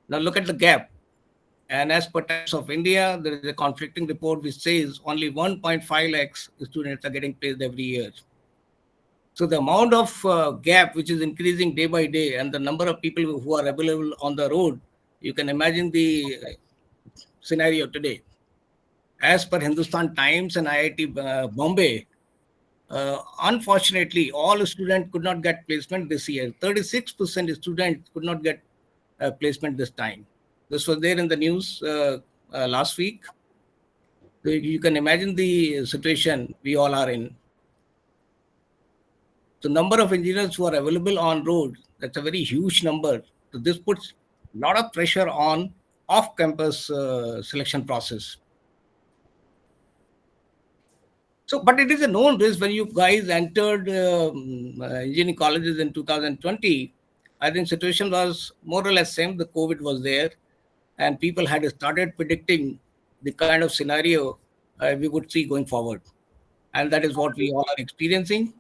Now look at the gap. And as per Times of India, there is a conflicting report which says only 1.5 lakhs students are getting placed every year. So the amount of gap which is increasing day by day, and the number of people who are available on the road, you can imagine the scenario today. As per Hindustan Times and IIT Bombay, unfortunately, all students could not get placement this year. 36% students could not get placement this time. This was there in the news last week. So you can imagine the situation we all are in. The number of engineers who are available on road, that's a very huge number. So this puts a lot of pressure on off-campus selection process. So, but it is a known risk when you guys entered engineering colleges in 2020. I think situation was more or less same. The COVID was there, and people had started predicting the kind of scenario we would see going forward, and that is what we all are experiencing.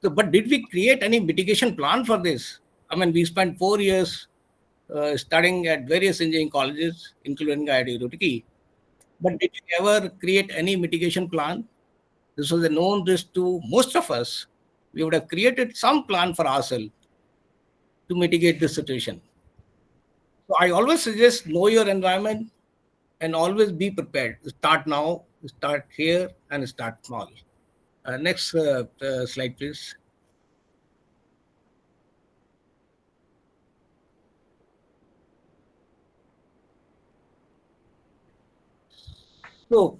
So, but did we create any mitigation plan for this? I mean, we spent 4 years studying at various engineering colleges, including IIT Roorkee. But did we ever create any mitigation plan? This was a known risk to most of us. We would have created some plan for ourselves to mitigate this situation. So I always suggest know your environment and always be prepared. Start now, start here, and start small. Next slide, please. So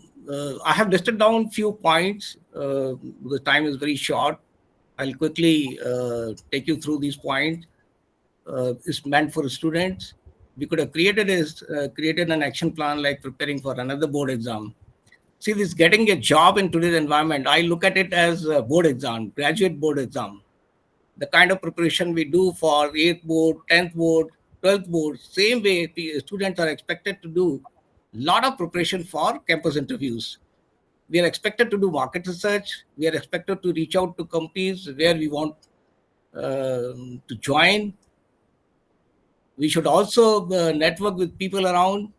I have listed down few points. The time is very short. I'll quickly take you through these points. It's meant for students. We could have created an action plan like preparing for another board exam. See, this getting a job in today's environment, I look at it as a board exam, graduate board exam. The kind of preparation we do for 8th board, 10th board, 12th board, same way the students are expected to do a lot of preparation for campus interviews. We are expected to do market research. We are expected to reach out to companies where we want to join. We should also network with people around,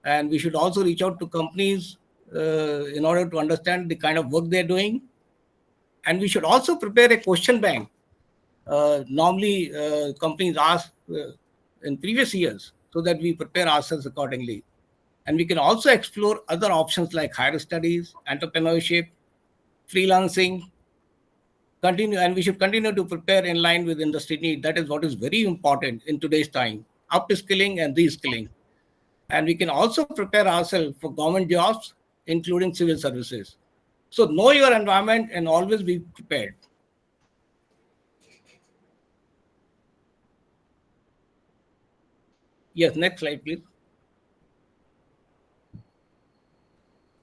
and we should also reach out to companies in order to understand the kind of work they're doing. And we should also prepare a question bank. Normally, companies ask in previous years so that we prepare ourselves accordingly. And we can also explore other options like higher studies, entrepreneurship, freelancing, and we should continue to prepare in line with industry need. That is what is very important in today's time, upskilling and reskilling. And we can also prepare ourselves for government jobs, including civil services. So know your environment and always be prepared. Yes, next slide, please.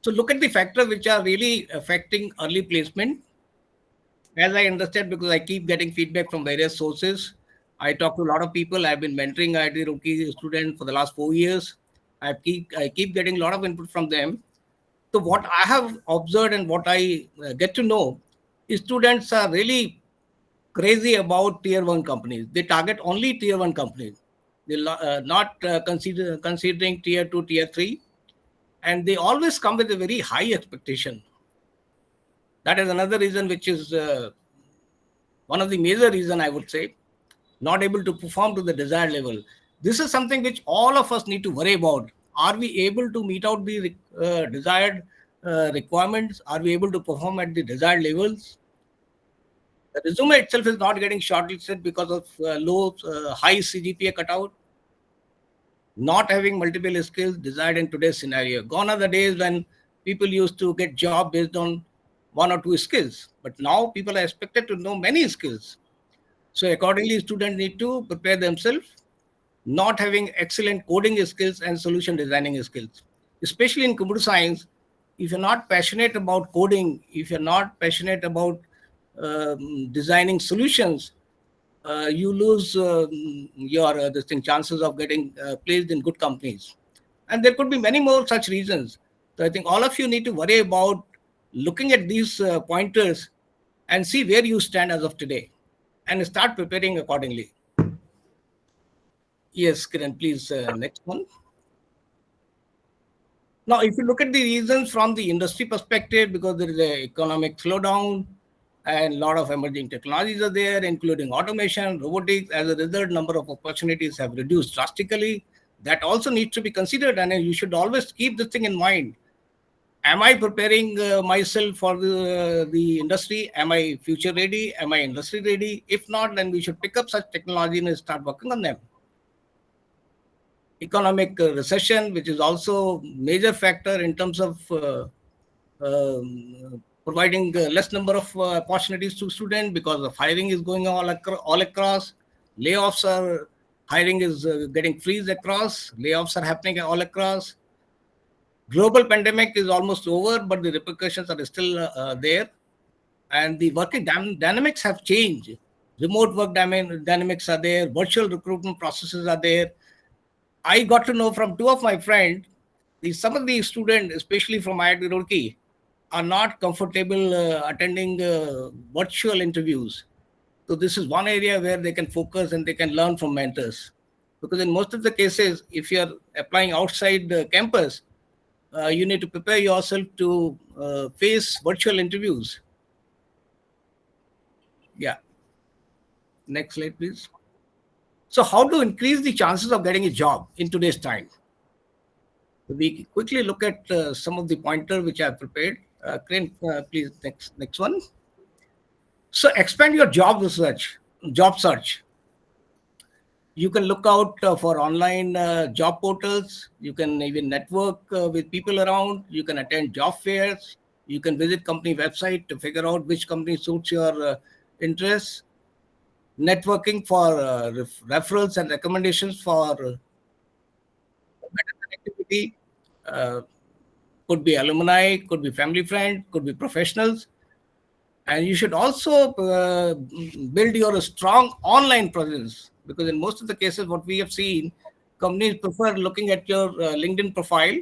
So look at the factors which are really affecting early placement. As I understand, because I keep getting feedback from various sources, I talk to a lot of people. I've been mentoring IIT Roorkee students for the last 4 years. I keep getting a lot of input from them. So what I have observed and what I get to know is students are really crazy about tier 1 companies. They target only tier 1 companies. They're not considering tier 2, tier 3. And they always come with a very high expectation. That is another reason, which is one of the major reasons, I would say, not able to perform to the desired level. This is something which all of us need to worry about. Are we able to meet out the desired requirements? Are we able to perform at the desired levels? The resume itself is not getting shortlisted because of high CGPA cutout, not having multiple skills desired in today's scenario. Gone are the days when people used to get job based on 1 or 2 skills, but now people are expected to know many skills. So accordingly, students need to prepare themselves, not having excellent coding skills and solution designing skills. Especially in computer science, if you're not passionate about coding, if you're not passionate about designing solutions, you lose your chances of getting placed in good companies. And there could be many more such reasons. So I think all of you need to worry about looking at these pointers and see where you stand as of today and start preparing accordingly. Yes, Kiran, please, next one. Now, if you look at the reasons from the industry perspective, because there is an economic slowdown and a lot of emerging technologies are there, including automation, robotics. As a result, number of opportunities have reduced drastically. That also needs to be considered, and you should always keep this thing in mind. Am I preparing myself for the industry? Am I future ready? Am I industry ready? If not, then we should pick up such technology and start working on them. Economic recession, which is also major factor in terms of providing less number of opportunities to students because the hiring is going all across. Layoffs are hiring is getting freeze across. Layoffs are happening all across. Global pandemic is almost over, but the repercussions are still there, and the working dynamics have changed. Remote work dynamics are there. Virtual recruitment processes are there. I got to know from two of my friends, some of the students, especially from IIT Roorkee, are not comfortable attending virtual interviews. So this is one area where they can focus and they can learn from mentors. Because in most of the cases, if you're applying outside the campus, you need to prepare yourself to face virtual interviews. Yeah. Next slide, please. So how to increase the chances of getting a job in today's time? We quickly look at some of the pointers which I have prepared. Kiran, please, next one. So expand your job search. You can look out for online job portals. You can even network with people around. You can attend job fairs. You can visit company website to figure out which company suits your interests. Networking for referrals and recommendations for better connectivity. Uh, could be alumni, could be family friend, could be professionals. And you should also build your strong online presence, because in most of the cases, what we have seen, companies prefer looking at your LinkedIn profile.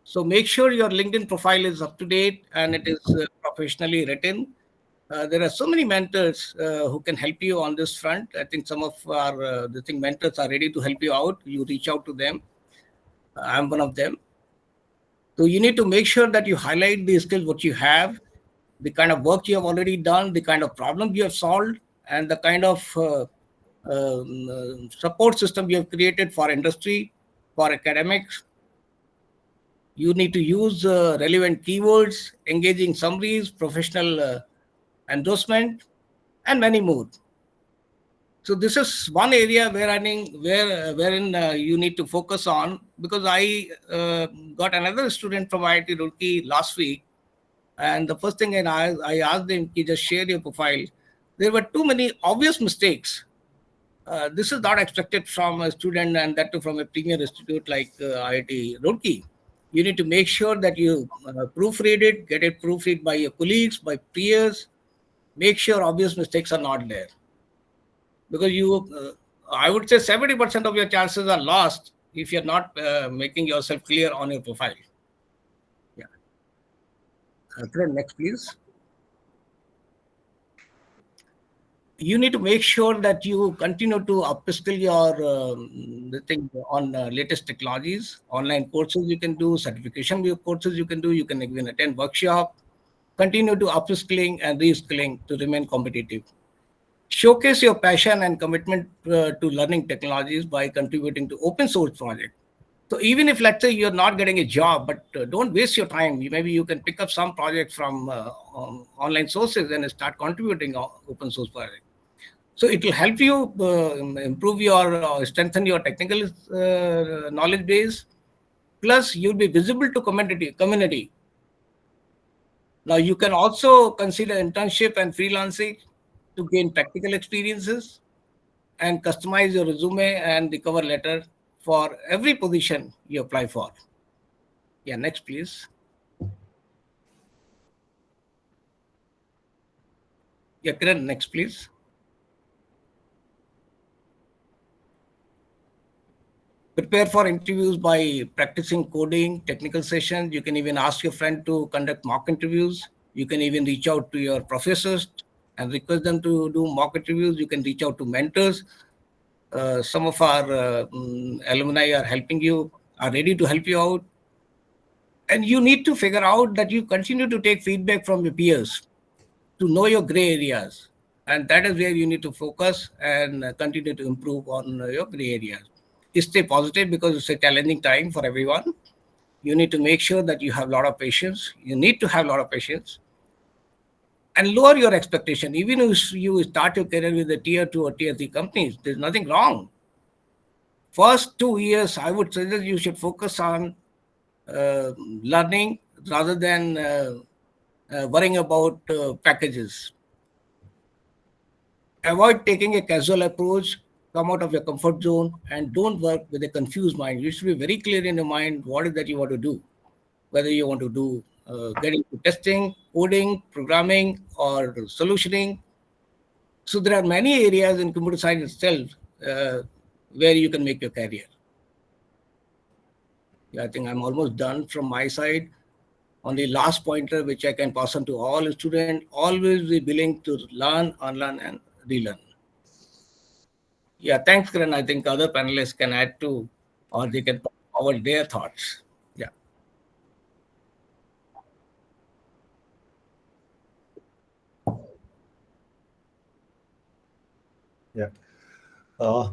So make sure your LinkedIn profile is up to date and it is professionally written. There are so many mentors who can help you on this front. I think some of our mentors are ready to help you out. You reach out to them. I'm one of them. So you need to make sure that you highlight the skills what you have, the kind of work you have already done, the kind of problems you have solved, and the kind of support system you have created for industry, for academics. You need to use relevant keywords, engaging summaries, professional endorsement, and many more. So this is one area where wherein you need to focus on, because I got another student from IIT Roorkee last week, and the first thing I asked them, just share your profile. There were too many obvious mistakes. This is not expected from a student, and that too from a premier institute like IIT Roorkee. You need to make sure that you proofread it, get it proofread by your colleagues, by peers. Make sure obvious mistakes are not there. Because I would say 70% of your chances are lost if you're not making yourself clear on your profile. Yeah. Next, please. You need to make sure that you continue to upskill your the thing on latest technologies, online courses you can do, certification courses you can do. You can even attend workshop. Continue to upskilling and reskilling to remain competitive. Showcase your passion and commitment to learning technologies by contributing to open source projects. So even if, let's say, you're not getting a job, but don't waste your time. Maybe you can pick up some projects from online sources and start contributing open source projects. So it will help you improve your, strengthen your technical knowledge base. Plus, you'll be visible to community. Now, you can also consider internship and freelancing to gain practical experiences and customize your resume and the cover letter for every position you apply for. Yeah, next, please. Yeah, Kiran, next, please. Prepare for interviews by practicing coding, technical sessions. You can even ask your friend to conduct mock interviews. You can even reach out to your professors and request them to do mock interviews. You can reach out to mentors. Some of our alumni are helping you, are ready to help you out. And you need to figure out that you continue to take feedback from your peers to know your gray areas. And that is where you need to focus and continue to improve on your gray areas. Stay positive because it's a challenging time for everyone. You need to make sure that you have a lot of patience. You need to have a lot of patience and lower your expectation. Even if you start your career with a tier 2 or tier 3 companies, there's nothing wrong. First 2 years, I would suggest you should focus on learning rather than worrying about packages. Avoid taking a casual approach, come out of your comfort zone, and don't work with a confused mind. You should be very clear in your mind what is that you want to do, whether you want to do get into testing, coding, programming, or solutioning. So there are many areas in computer science itself where you can make your career. Yeah, I think I'm almost done from my side. On the last pointer, which I can pass on to all students, always be willing to learn, unlearn, and relearn. Yeah, thanks, Kiran. I think other panelists can add to, or they can put forward their thoughts. Yeah. Yeah.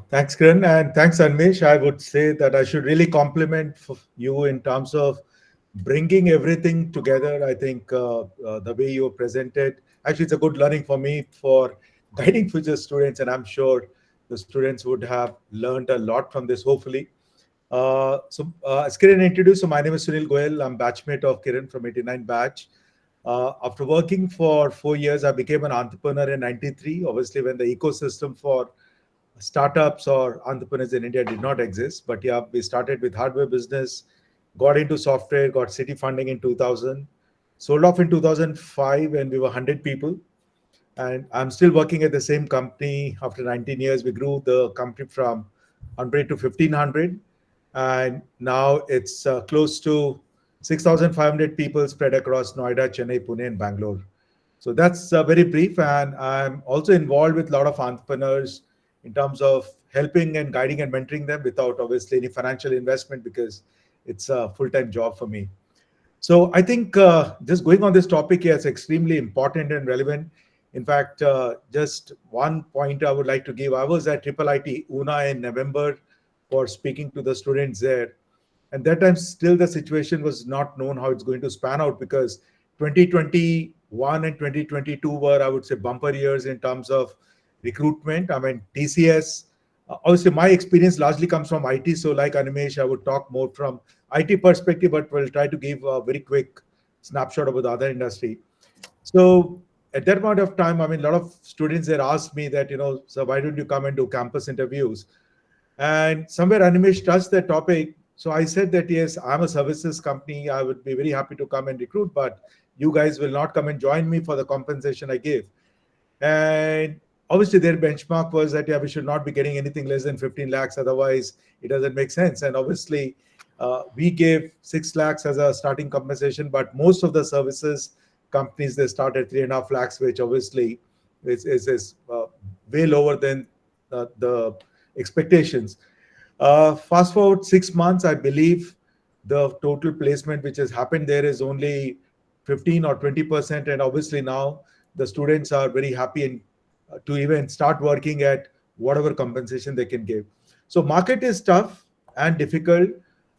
Thanks, Kiran, and thanks, Animesh. I would say that I should really compliment you in terms of bringing everything together. I think the way you presented, actually, it's a good learning for me for guiding future students, and I'm sure the students would have learned a lot from this, hopefully. As Kiran introduced, so my name is Sunil Goyal. I'm batchmate of Kiran from 89 batch. After working for 4 years, I became an entrepreneur in 93, obviously when the ecosystem for startups or entrepreneurs in India did not exist. But yeah, we started with hardware business, got into software, got city funding in 2000, sold off in 2005 when we were 100 people. And I'm still working at the same company after 19 years. We grew the company from 100 to 1500. And now it's close to 6,500 people spread across Noida, Chennai, Pune, and Bangalore. So that's very brief. And I'm also involved with a lot of entrepreneurs in terms of helping and guiding and mentoring them without obviously any financial investment because it's a full-time job for me. So I think just going on this topic here is extremely important and relevant. In fact, just one point I would like to give. I was at IIT UNA in November for speaking to the students there. And that time still the situation was not known how it's going to span out because 2021 and 2022 were, I would say, bumper years in terms of recruitment. I mean, TCS, obviously my experience largely comes from IT. So like Animesh, I would talk more from IT perspective, but we'll try to give a very quick snapshot about the other industry. So at that point of time, I mean, a lot of students there asked me that, so why don't you come and do campus interviews? And somewhere Animesh touched that topic. So I said that, yes, I'm a services company. I would be very happy to come and recruit, but you guys will not come and join me for the compensation I give. And obviously their benchmark was that, yeah, we should not be getting anything less than 15 lakhs. Otherwise, it doesn't make sense. And obviously, we gave 6 lakhs as a starting compensation, but most of the services companies, they start at 3.5 lakhs, which obviously is way lower than the expectations. Fast forward 6 months, I believe the total placement which has happened there is only 15 or 20%. And obviously now the students are very happy to even start working at whatever compensation they can give. So market is tough and difficult.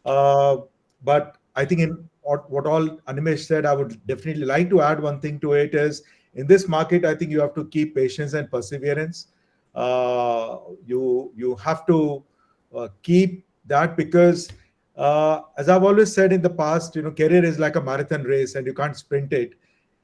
But I think in what all Animesh said, I would definitely like to add one thing to it is in this market, I think you have to keep patience and perseverance. You have to keep that because as I've always said in the past, career is like a marathon race and you can't sprint it.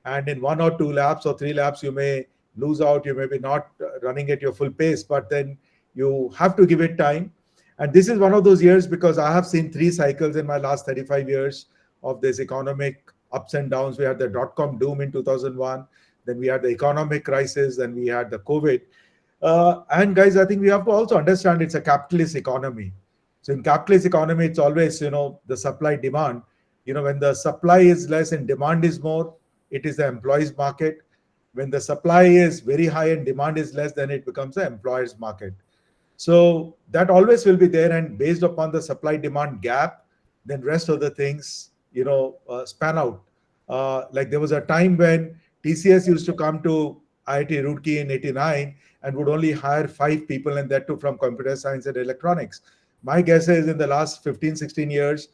And in 1 or 2 laps or 3 laps, you may lose out. You may be not running at your full pace, but then you have to give it time. And this is one of those years because I have seen 3 cycles in my last 35 years of this economic ups and downs. We had the dot-com doom in 2001. Then we had the economic crisis. Then we had the COVID. And guys, I think we have to also understand it's a capitalist economy. So in capitalist economy, it's always, the supply demand. When the supply is less and demand is more, it is the employees market. When the supply is very high and demand is less, then it becomes the employers market. So that always will be there, and based upon the supply demand gap, then rest of the things, span out. Like there was a time when TCS used to come to IIT Roorkee in '89 and would only hire 5 people, and that too from computer science and electronics. My guess is in the last 15, 16 years,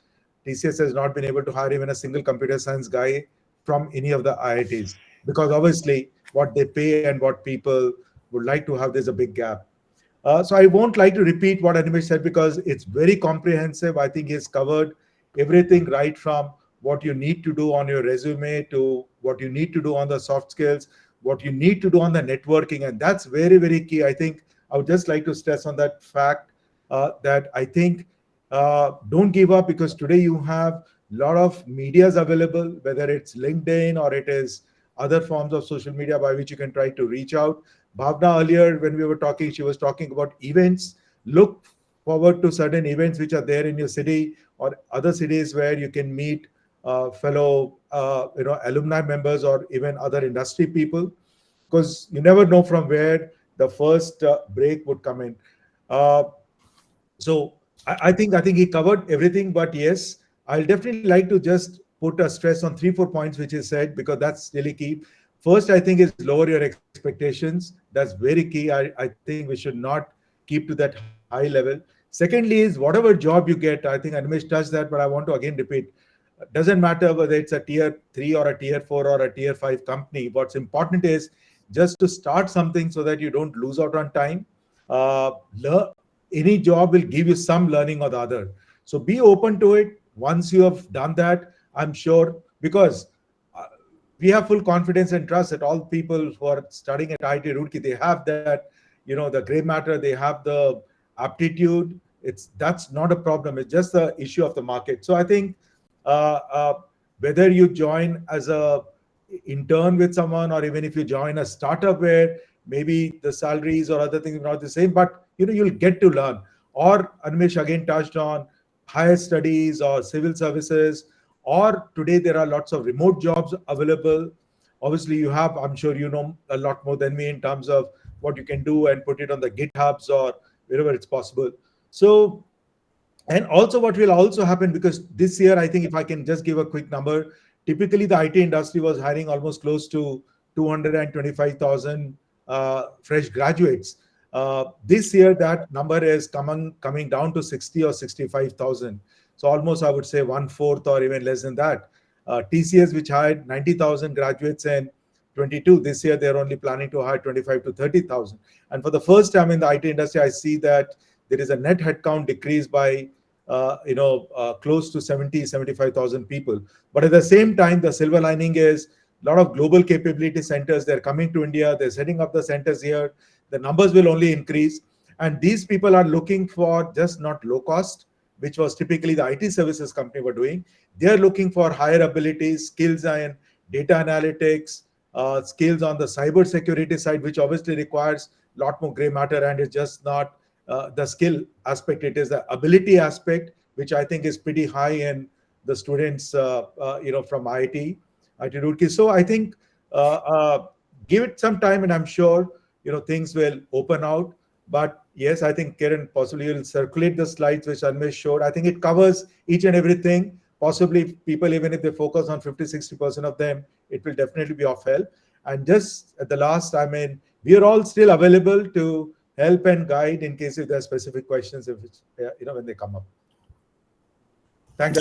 TCS has not been able to hire even a single computer science guy from any of the IITs, because obviously what they pay and what people would like to have, there's a big gap. So I won't like to repeat what Animesh said because it's very comprehensive. I think he's covered everything right from what you need to do on your resume to what you need to do on the soft skills, what you need to do on the networking. And that's very, very key. I think I would just like to stress on that fact that I think don't give up, because today you have a lot of medias available, whether it's LinkedIn or it is other forms of social media by which you can try to reach out. Bhavna earlier, when we were talking, she was talking about events. Look forward to certain events which are there in your city or other cities where you can meet fellow, alumni members or even other industry people, because you never know from where the first break would come in. Uh, so I think he covered everything, but yes, I'll definitely like to just put a stress on 3 4 points which he said, because that's really key. First, I think is lower your expectations. That's very key. I think we should not keep to that high level. Secondly is whatever job you get, I think Animesh touched that, but I want to again repeat, doesn't matter whether it's a tier 3 or a tier 4 or a tier 5 company. What's important is just to start something so that you don't lose out on time. uh, any job will give you some learning or the other. So be open to it. Once you have done that, I'm sure, because uh, we have full confidence and trust that all people who are studying at IIT Roorkee, they have that, the gray matter, they have the aptitude. That's not a problem. It's just the issue of the market. So I think uh, uh, whether you join as a intern with someone, or even if you join a startup where maybe the salaries or other things are not the same, but you'll get to learn. Or Animesh again touched on higher studies or civil services, or today there are lots of remote jobs available. Obviously you have, I'm sure you know a lot more than me in terms of what you can do and put it on the GitHubs or wherever it's possible. So, and also what will also happen, because this year, I think if I can just give a quick number, typically the IT industry was hiring almost close to 225,000 fresh graduates. This year, that number is coming down to 60 or 65,000. So almost, I would say, one fourth or even less than that. TCS, which hired 90,000 graduates in 22, this year they're only planning to hire 25 to 30,000. And for the first time in the IT industry, I see that there is a net headcount decrease by close to 75,000 people. But at the same time, the silver lining is a lot of global capability centers. They're coming to India. They're setting up the centers here. The numbers will only increase. And these people are looking for just not low cost, which was typically the IT services company were doing. They're looking for higher abilities, skills in data analytics, skills on the cyber security side, which obviously requires a lot more gray matter, and it's just not the skill aspect. It is the ability aspect, which I think is pretty high in the students, from IIT Roorkee. So I think give it some time, and I'm sure things will open out. But yes, I think Kiran possibly will circulate the slides which Anmesh showed. I think it covers each and everything. Possibly people, even if they focus on 50-60% of them, it will definitely be of help. And just at the last, I mean, we are all still available to help and guide in case if there are specific questions, if it's, when they come up. Thanks.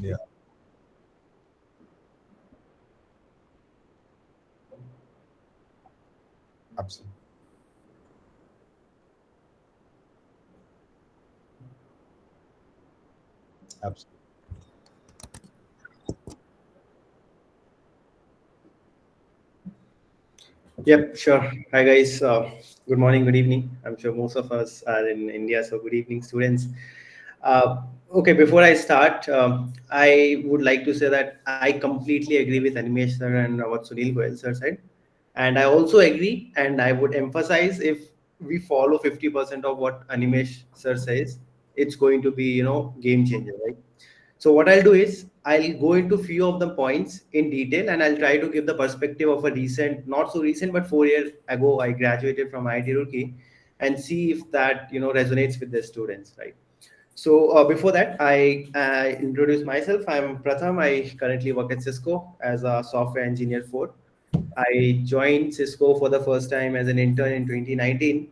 Yeah, absolutely. Absolutely. Yep, sure. Hi, guys. Good morning, good evening. I'm sure most of us are in India, so good evening, students. Okay, before I start, I would like to say that I completely agree with Animesh sir and what Sunil Goyal sir said. And I also agree, and I would emphasize, if we follow 50% of what Animesh sir says, it's going to be, game changer, right? So what I'll do is I'll go into few of the points in detail, and I'll try to give the perspective of a recent, not so recent, but 4 years ago, I graduated from IIT Roorkee, and see if that, resonates with the students, right? So before that, I introduce myself. I'm Pratham. I currently work at Cisco as a software engineer 4. I joined Cisco for the first time as an intern in 2019.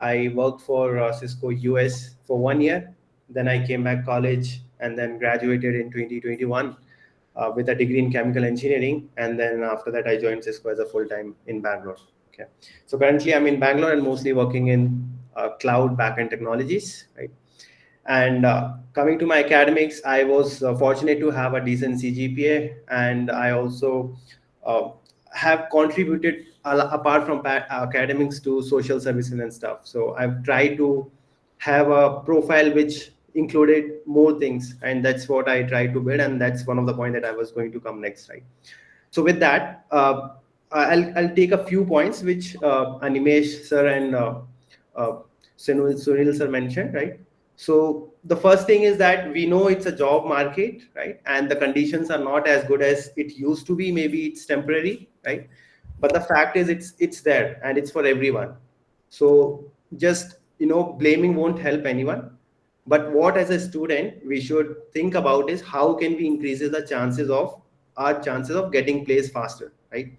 I worked for Cisco US for 1 year. Then I came back college and then graduated in 2021 with a degree in chemical engineering. And then after that, I joined Cisco as a full-time in Bangalore. Okay. So currently I'm in Bangalore and mostly working in cloud backend technologies, right? And coming to my academics, I was fortunate to have a decent CGPA, and I also uh, have contributed apart from academics to social services and stuff. So I've tried to have a profile which included more things, and that's what I tried to build, and that's one of the points that I was going to come next, right? So with that, I'll take a few points which Animesh sir and uh, Sunil sir mentioned, right? So the first thing is that we know it's a job market, right? And the conditions are not as good as it used to be. Maybe it's temporary, right? But the fact is it's there and it's for everyone. So just, blaming won't help anyone. But what as a student we should think about is how can we increase the chances of our chances of getting placed faster, right?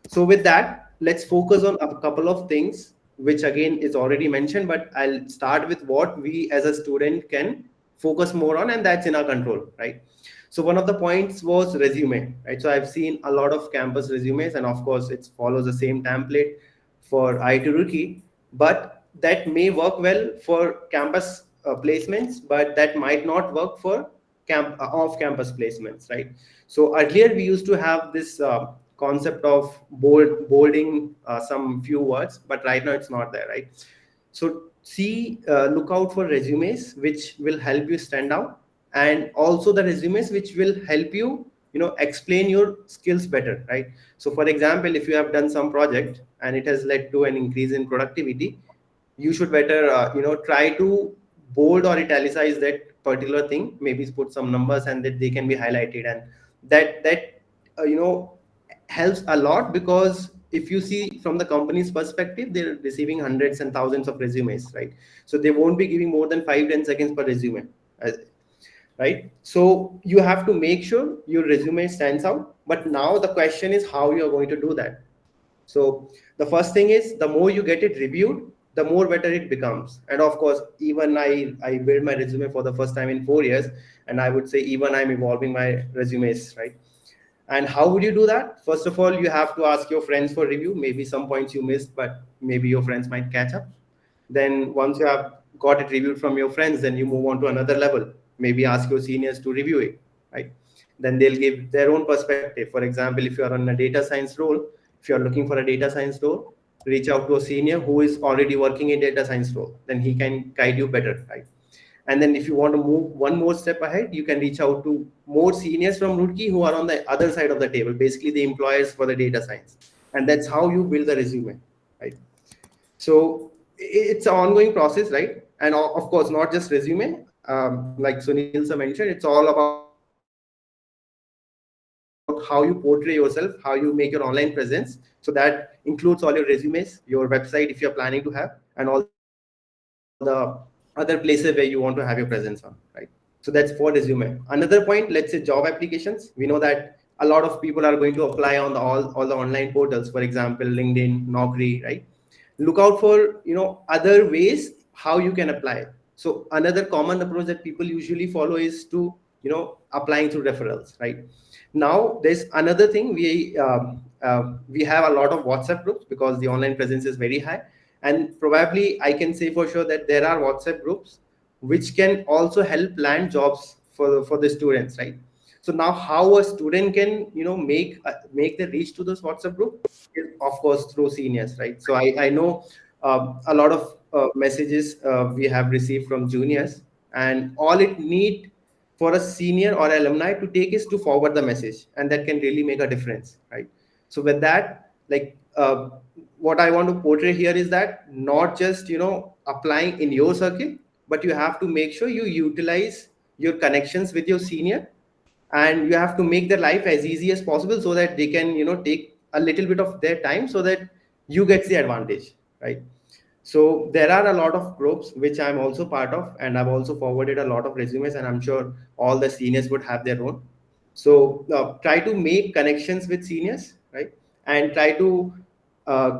So with that, let's focus on a couple of things, which again is already mentioned, but I'll start with what we as a student can focus more on, and that's in our control, right? So one of the points was resume, right? So I've seen a lot of campus resumes, and of course it follows the same template for IIT Roorkee, but that may work well for campus placements, but that might not work for off-campus placements, right? So earlier we used to have this concept of bolding some few words, but right now it's not there, right? So look out for resumes which will help you stand out, and also the resumes which will help you, explain your skills better, right? So for example, if you have done some project and it has led to an increase in productivity, you should better, try to bold or italicize that particular thing, maybe put some numbers and that they can be highlighted, and that helps a lot, because if you see from the company's perspective, they're receiving hundreds and thousands of resumes, right? So they won't be giving more than 5-10 seconds per resume, right? So you have to make sure your resume stands out, but now the question is how you're going to do that. So the first thing is, the more you get it reviewed, the more better it becomes. And of course, even I built my resume for the first time in 4 years, and I would say even I'm evolving my resumes, right? And how would you do that? First of all, you have to ask your friends for review. Maybe some points you missed, but maybe your friends might catch up. Then once you have got it reviewed from your friends, then you move on to another level. Maybe ask your seniors to review it, right? Then they'll give their own perspective. For example, if you are on a data science role, if you are looking for a data science role, reach out to a senior who is already working in data science role. Then he can guide you better, right? And then if you want to move one more step ahead, you can reach out to more seniors from Roorkee who are on the other side of the table, basically the employers for the data science. And that's how you build the resume, right? So it's an ongoing process, right? And of course, not just resume. Like Sunil sir mentioned, it's all about how you portray yourself, how you make your online presence. So that includes all your resumes, your website if you're planning to have, and all the other places where you want to have your presence on, right? So that's for resume. Another point, let's say job applications. We know that a lot of people are going to apply on all the online portals, for example, LinkedIn, Naukri, right? Look out for, other ways how you can apply. So another common approach that people usually follow is to, applying through referrals, right? Now there's another thing. We have a lot of WhatsApp groups because the online presence is very high, and probably I can say for sure that there are WhatsApp groups which can also help land jobs for the students, right? So now how a student can, make the reach to this WhatsApp group is of course through seniors, right? So I know a lot of messages we have received from juniors, and all it need for a senior or alumni to take is to forward the message, and that can really make a difference, right? So with that, like what I want to portray here is that not just applying in your circle, but you have to make sure you utilize your connections with your senior, and you have to make their life as easy as possible so that they can take a little bit of their time so that you get the advantage, right? So there are a lot of groups which I'm also part of, and I've also forwarded a lot of resumes, and I'm sure all the seniors would have their own. So try to make connections with seniors, right? And try to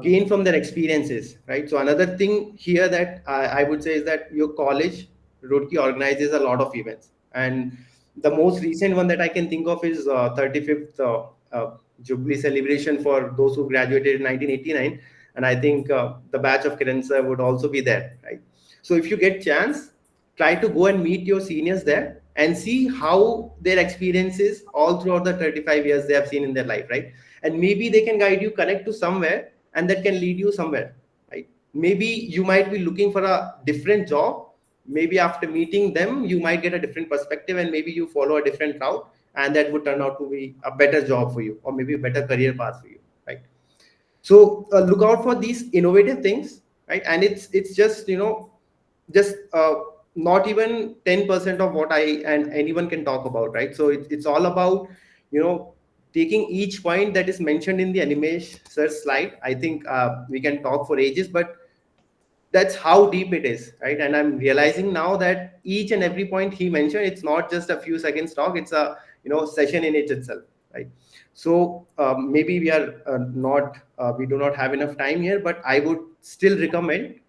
gain from their experiences, right? So another thing here that I would say is that your college, Roorkee, organizes a lot of events, and the most recent one that I can think of is 35th Jubilee celebration for those who graduated in 1989, and I think the batch of Kiran sir would also be there, right? So if you get chance, try to go and meet your seniors there and see how their experiences all throughout the 35 years they have seen in their life, right? And maybe they can guide you, connect to somewhere, and that can lead you somewhere, right? Maybe you might be looking for a different job. Maybe after meeting them, you might get a different perspective, and maybe you follow a different route, and that would turn out to be a better job for you, or maybe a better career path for you, right? So look out for these innovative things, right? And it's just just not even 10% of what I and anyone can talk about, right? So it's all about taking each point that is mentioned in the Animesh sir's slide. I think we can talk for ages, but that's how deep it is, right? And I'm realizing now that each and every point he mentioned, it's not just a few seconds talk, it's a session in it itself, right? So maybe we are not we do not have enough time here, but I would still recommend,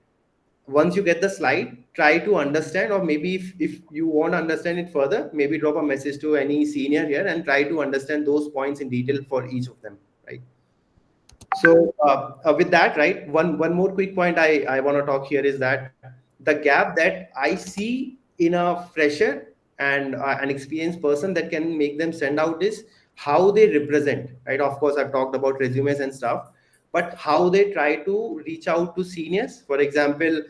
once you get the slide, try to understand, or maybe if you want to understand it further, maybe drop a message to any senior here and try to understand those points in detail for each of them, right? So with that, right, one more quick point I want to talk here is that the gap that I see in a fresher and an experienced person that can make them stand out is how they represent, right? Of course, I've talked about resumes and stuff, but how they try to reach out to seniors. For example,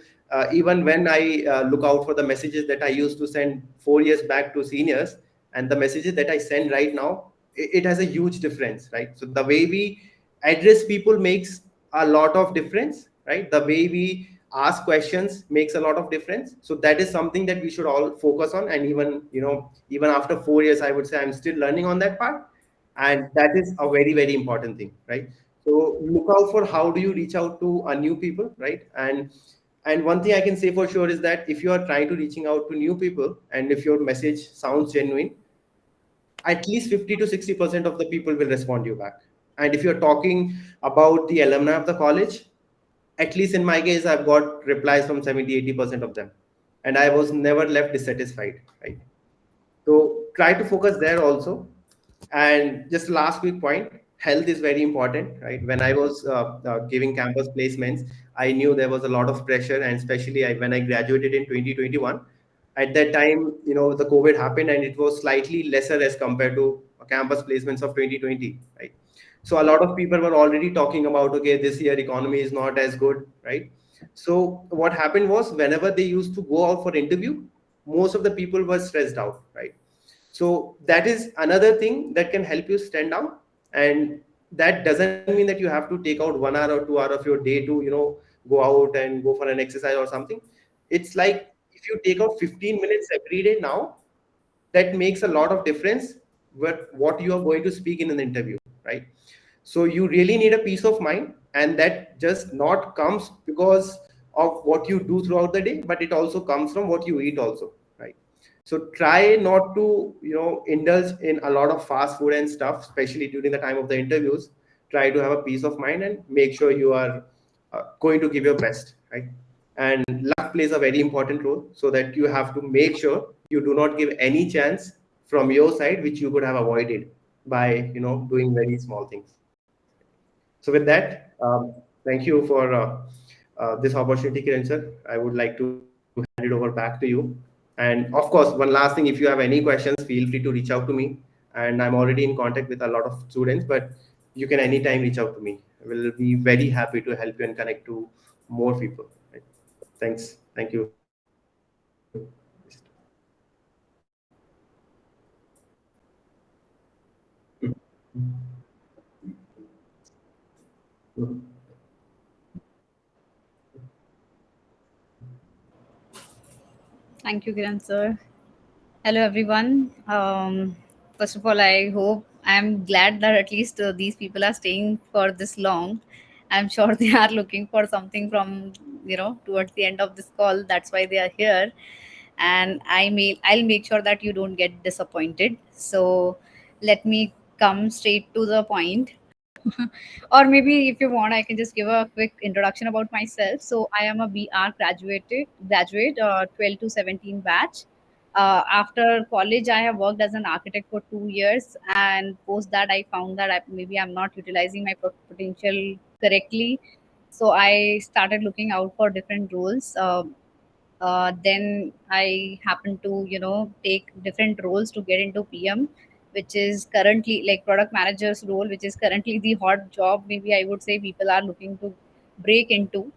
even when I look out for the messages that I used to send 4 years back to seniors and the messages that I send right now, it has a huge difference, right? So the way we address people makes a lot of difference, right? The way we ask questions makes a lot of difference. So that is something that we should all focus on. And even after 4 years, I would say I'm still learning on that part, and that is a very, very important thing, right? So look out for how do you reach out to a new people, right? And one thing I can say for sure is that if you are trying to reaching out to new people, and if your message sounds genuine, at least 50 to 60% of the people will respond you back. And if you're talking about the alumni of the college, at least in my case, I've got replies from 70-80% of them, and I was never left dissatisfied, right? So try to focus there also. And just last quick point, health is very important, right? When I was giving campus placements, I knew there was a lot of pressure, and especially when I graduated in 2021, at that time, the COVID happened, and it was slightly lesser as compared to campus placements of 2020, right? So a lot of people were already talking about, okay, this year economy is not as good, right? So what happened was, whenever they used to go out for interview, most of the people were stressed out, right? So that is another thing that can help you stand out. And that doesn't mean that you have to take out 1 hour or 2 hour of your day to go out and go for an exercise or something. It's like, if you take out 15 minutes every day now, that makes a lot of difference with what you are going to speak in an interview, right? So you really need a peace of mind, and that just not comes because of what you do throughout the day, but it also comes from what you eat also, right? So try not to indulge in a lot of fast food and stuff, especially during the time of the interviews. Try to have a peace of mind and make sure you are going to give your best, right? And luck plays a very important role, so that you have to make sure you do not give any chance from your side which you could have avoided by doing very small things. So with that, thank you for this opportunity, Kiran sir. I would like to hand it over back to you. And of course, one last thing, if you have any questions, feel free to reach out to me. And I'm already in contact with a lot of students, but you can anytime reach out to me. I will be very happy to help you and connect to more people. Right? Thanks. Thank you. Thank you, Kiran sir. Hello, everyone. First of all, I'm glad that at least these people are staying for this long. I'm sure they are looking for something from towards the end of this call. That's why they are here, and I'll make sure that you don't get disappointed. So let me come straight to the point. Or maybe if you want, I can just give a quick introduction about myself. So I am a BR graduate, 12 to 17 batch. After college, I have worked as an architect for 2 years, and post that, I found that maybe I'm not utilizing my potential correctly. So I started looking out for different roles. Then I happen to take different roles to get into PM, which is currently like product manager's role, which is currently the hot job. Maybe I would say people are looking to break into.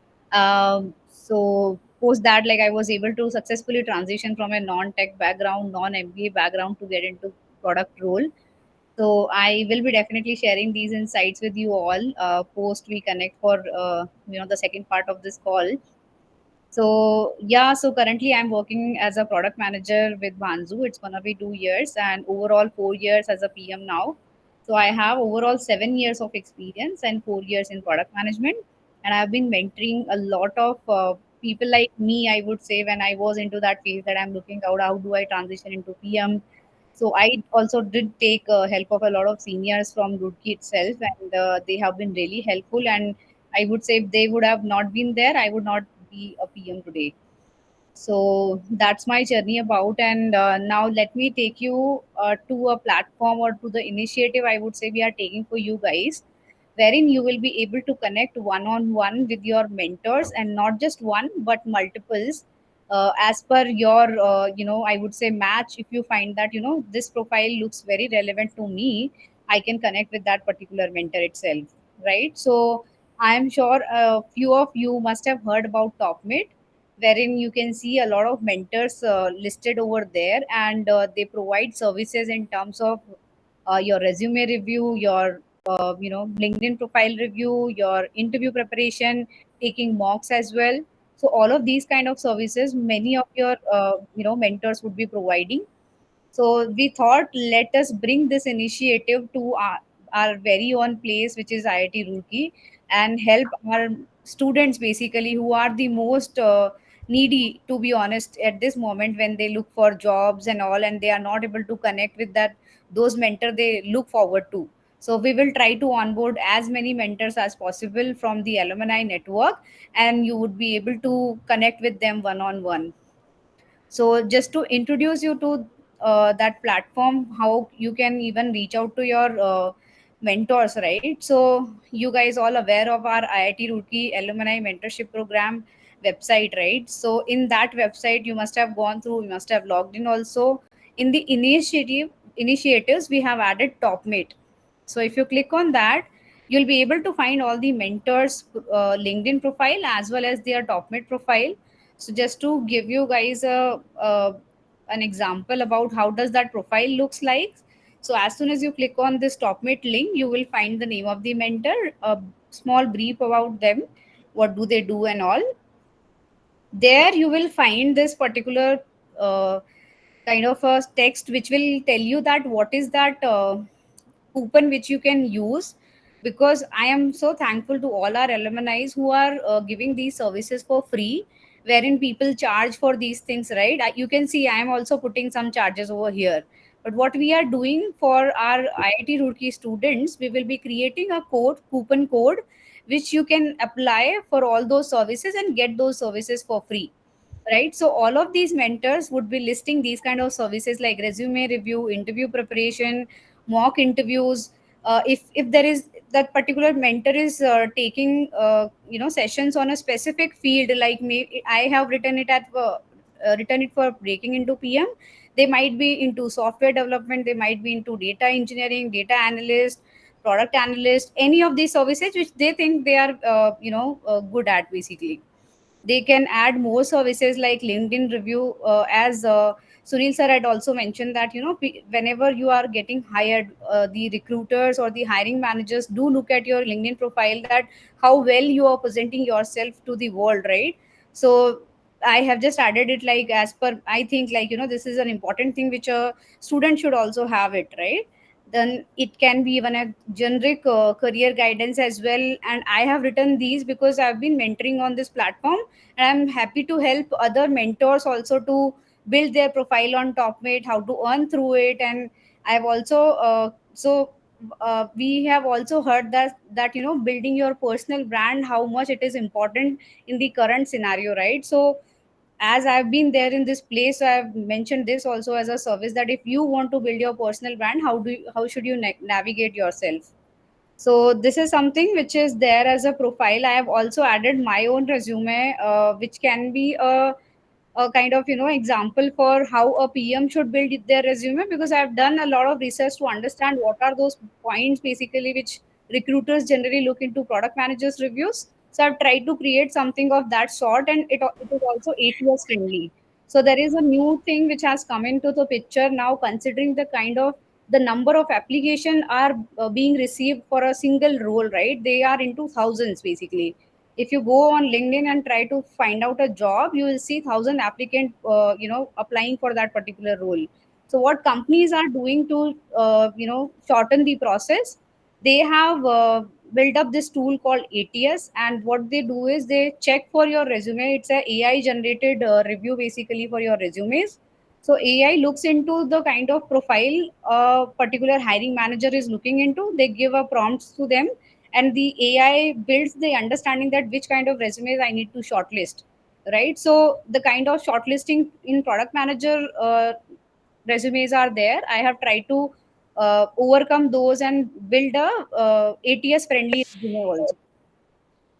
So post that, like I was able to successfully transition from a non-tech background, non-MBA background to get into product role. So I will be definitely sharing these insights with you all. Post we connect for the second part of this call. So yeah, so currently I'm working as a product manager with Banzu. It's gonna be 2 years and overall 4 years as a PM now. So I have overall 7 years of experience and 4 years in product management. And I've been mentoring a lot of people like me, I would say, when I was into that phase that I'm looking out, how do I transition into PM? So I also did take help of a lot of seniors from Roorkee itself, and they have been really helpful. And I would say if they would have not been there, I would not be a PM today. So that's my journey about. And now let me take you to a platform or to the initiative I would say we are taking for you guys, wherein you will be able to connect one on one with your mentors, and not just one but multiples, as per your I would say match. If you find that this profile looks very relevant to me, I can connect with that particular mentor itself, right? So I am sure a few of you must have heard about TopMate, wherein you can see a lot of mentors listed over there, and they provide services in terms of your resume review, your LinkedIn profile review, your interview preparation, taking mocks as well. So all of these kind of services, many of your mentors would be providing. So we thought, let us bring this initiative to our very own place, which is IIT Roorkee, and help our students basically who are the most needy, to be honest, at this moment when they look for jobs and all, and they are not able to connect with that those mentor they look forward to. So we will try to onboard as many mentors as possible from the alumni network, and you would be able to connect with them one on one. So just to introduce you to that platform, how you can even reach out to your mentors, right? So you guys all aware of our IIT Roorkee alumni mentorship program website, right? So in that website, you must have gone through, you must have logged in also. In the initiatives, we have added TopMate. So if you click on that, you'll be able to find all the mentors LinkedIn profile as well as their TopMate profile. So just to give you guys an example about how does that profile looks like. So as soon as you click on this TopMate link, you will find the name of the mentor, a small brief about them, what do they do and all. There you will find this particular uh, kind of a text which will tell you that what is that coupon which you can use, because I am so thankful to all our alumni who are giving these services for free, wherein people charge for these things, right? You can see I am also putting some charges over here. But what we are doing for our IIT Roorkee students, we will be creating a coupon code, which you can apply for all those services and get those services for free, right? So all of these mentors would be listing these kind of services like resume review, interview preparation, mock interviews. If there is that particular mentor is taking sessions on a specific field, like me, I have written it for breaking into PM. They might be into software development, they might be into data engineering, data analyst, product analyst, any of these services which they think they are good at basically. They can add more services like LinkedIn review, as Sunil sir had also mentioned that whenever you are getting hired, the recruiters or the hiring managers do look at your LinkedIn profile, that how well you are presenting yourself to the world, right? So I have just added it like as per, I think like, this is an important thing which a student should also have it, right? Then it can be even a generic career guidance as well. And I have written these because I've been mentoring on this platform, and I'm happy to help other mentors also to build their profile on TopMate, how to earn through it. And I've also we have also heard that building your personal brand, how much it is important in the current scenario, right? So as I've been there in this place, so I've mentioned this also as a service, that if you want to build your personal brand, how should you navigate yourself? So this is something which is there as a profile. I have also added my own resume, which can be a kind of example for how a PM should build their resume, because I've done a lot of research to understand what are those points basically which recruiters generally look into product managers reviews. So I've tried to create something of that sort, and it is also 8 years friendly. So there is a new thing which has come into the picture now, considering the number of application are being received for a single role, right? They are into thousands basically. If you go on LinkedIn and try to find out a job, you will see 1,000 applicant applying for that particular role. So what companies are doing to shorten the process, they have built up this tool called ATS, and what they do is they check for your resume. It's a AI generated review basically for your resumes. So AI looks into the kind of profile a particular hiring manager is looking into. They give a prompts to them, and the AI builds the understanding that which kind of resumes I need to shortlist, right? So the kind of shortlisting in product manager resumes are there. I have tried to overcome those and build a ATS friendly resume also.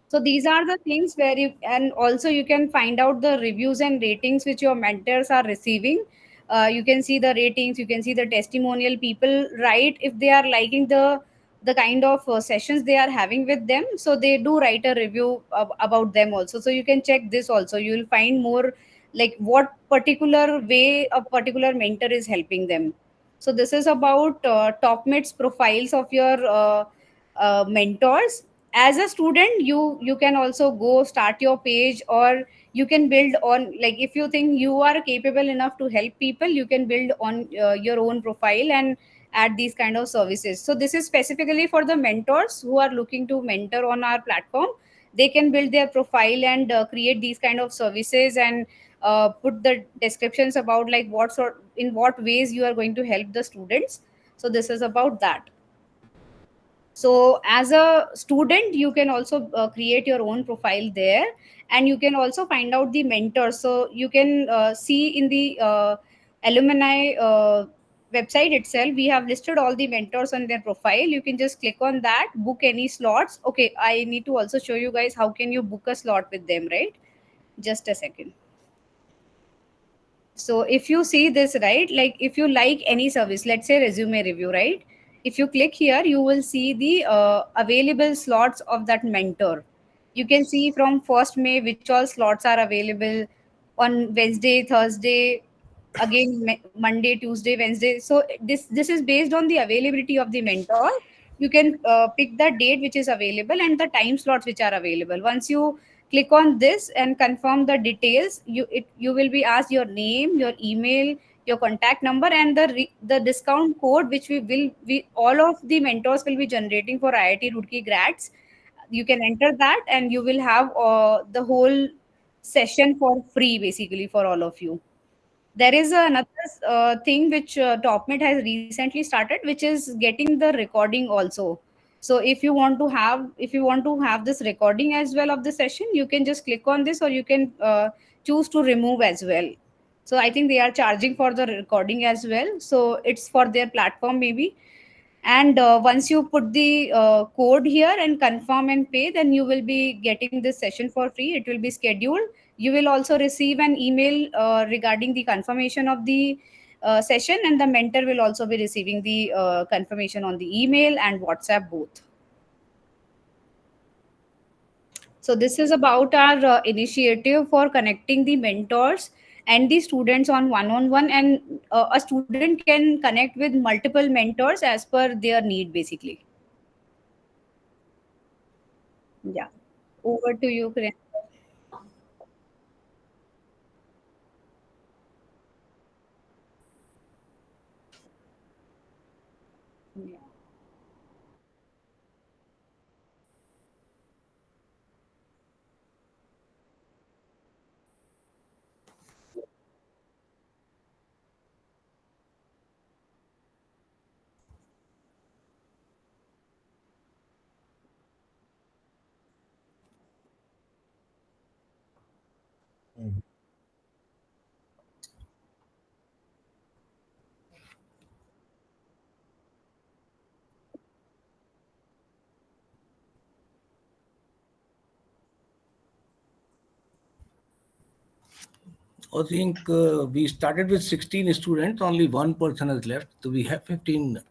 So these are the things where you, and also you can find out the reviews and ratings which your mentors are receiving. You can see the ratings, you can see the testimonial. People write if they are liking the kind of sessions they are having with them, so they do write a review about them also. So you can check this also. You will find more like what particular way a particular mentor is helping them. So this is about top mates profiles of your mentors. As a student, you can also go start your page, or you can build on, like if you think you are capable enough to help people, you can build on your own profile and add these kind of services. So this is specifically for the mentors who are looking to mentor on our platform. They can build their profile and create these kind of services, and put the descriptions about like what sort, in what ways you are going to help the students. So this is about that. So as a student, you can also create your own profile there, and you can also find out the mentors. So you can see in the alumni website itself, we have listed all the mentors on their profile. You can just click on that, book any slots. Okay, I need to also show you guys how can you book a slot with them, right? Just a second. So if you see this, right, like if you like any service, let's say resume review, right? If you click here, you will see the available slots of that mentor. You can see from 1st May which all slots are available on Wednesday, Thursday, again Monday, Tuesday, Wednesday. So this is based on the availability of the mentor. You can pick the date which is available and the time slots which are available. Once you click on this and confirm the details, you will be asked your name, your email, your contact number, and the discount code which we all of the mentors will be generating for IIT Roorkee grads. You can enter that, and you will have the whole session for free basically for all of you. There is another thing which TopMate has recently started, which is getting the recording also. So if you want to have this recording as well of the session, you can just click on this, or you can choose to remove as well. So I think they are charging for the recording as well, so it's for their platform maybe. And once you put the code here and confirm and pay, then you will be getting this session for free. It will be scheduled. You will also receive an email regarding the confirmation of the session, and the mentor will also be receiving the confirmation on the email and WhatsApp both. So this is about our initiative for connecting the mentors and the students on one-on-one, and a student can connect with multiple mentors as per their need basically. Yeah. Over to you, Kiran. Yeah. Mhm. I think we started with 16 students, only one person has left. So we have 15.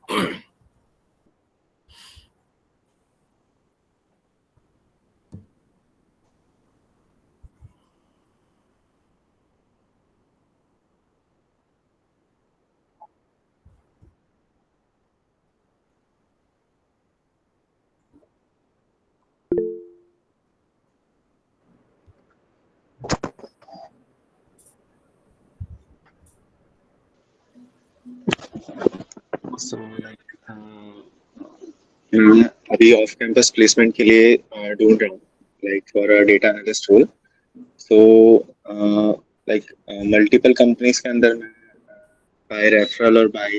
So like मैं अभी off campus placement के लिए ढूंढ रहा हूँ like for a data analyst role. So like multiple companies के अंदर मैं by referral और by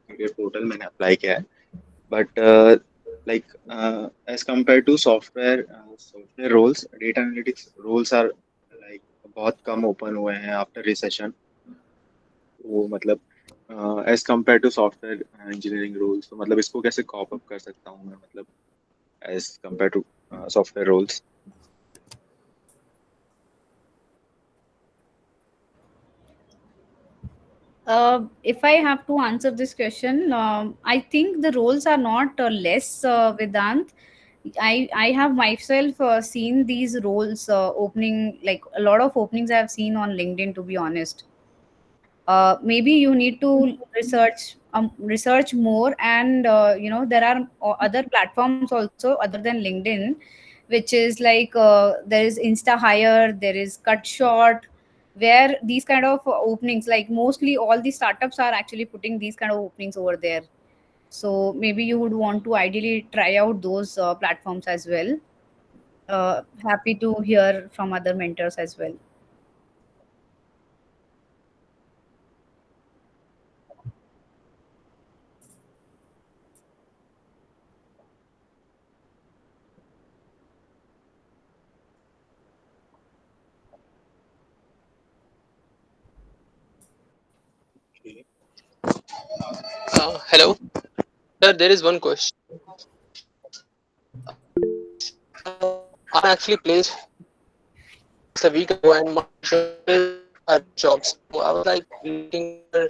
career portal मैंने अप्लाई किया है. But like as compared to software roles, data analytics roles are like बहुत कम open हुए हैं after recession. वो मतलब as compare to software engineering roles, तो मतलब इसको कैसे कॉप अप कर सकता हूँ मैं, मतलब as compare to software roles. If I have to answer this question, I think the roles are not less, Vedant. I have myself seen these roles opening, like a lot of openings I have seen on LinkedIn, to be honest. Maybe you need to research more, and there are other platforms also other than LinkedIn, which is like there is Insta Hire, there is Cut Short, where these kind of openings, like mostly all the startups are actually putting these kind of openings over there. So maybe you would want to ideally try out those platforms as well. Happy to hear from other mentors as well. Hello, sir. There is one question. I actually placed a week ago, and my job is a job. So I was like looking for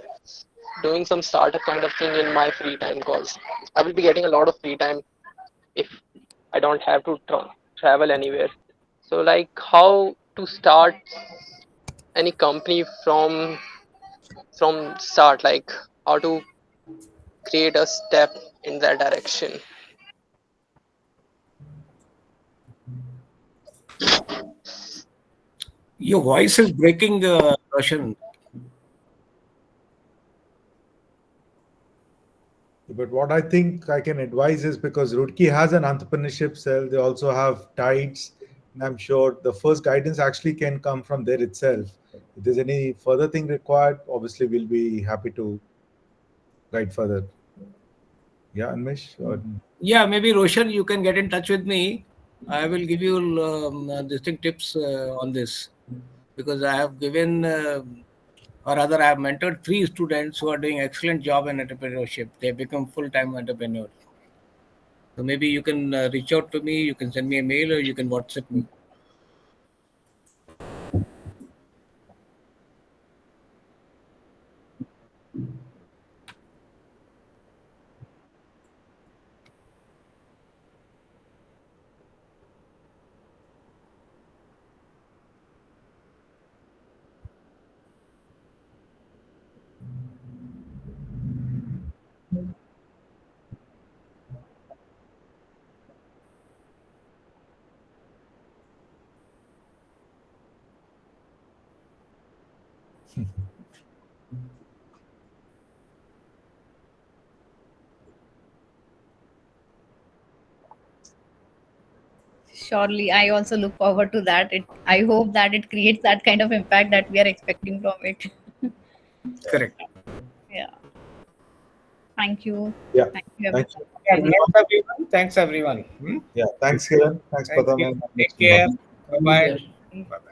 doing some startup kind of thing in my free time, because I will be getting a lot of free time if I don't have to travel anywhere. So like how to start any company from start, like how to create a step in that direction. Your voice is breaking, Roshan. But what I think I can advise is, because Roorkee has an entrepreneurship cell, they also have tides, and I'm sure the first guidance actually can come from there itself. If there's any further thing required, obviously we'll be happy to guide further. Yeah, Anmesh? Yeah, maybe Roshan, you can get in touch with me. I will give you distinct tips on this, because I have given, or rather, I have mentored 3 students who are doing excellent job in entrepreneurship. They become full-time entrepreneurs. So maybe you can reach out to me. You can send me a mail, or you can WhatsApp me. surely. I also look forward to that. I hope that it creates that kind of impact that we are expecting from it. Correct. Yeah. Thank you. Yeah. Thank you, Thank everyone. you. Thanks everyone. Thanks everyone. Yeah. Thanks, Kiran. Thanks, Thank Pratham. you. And Take care. Bye bye. Bye bye.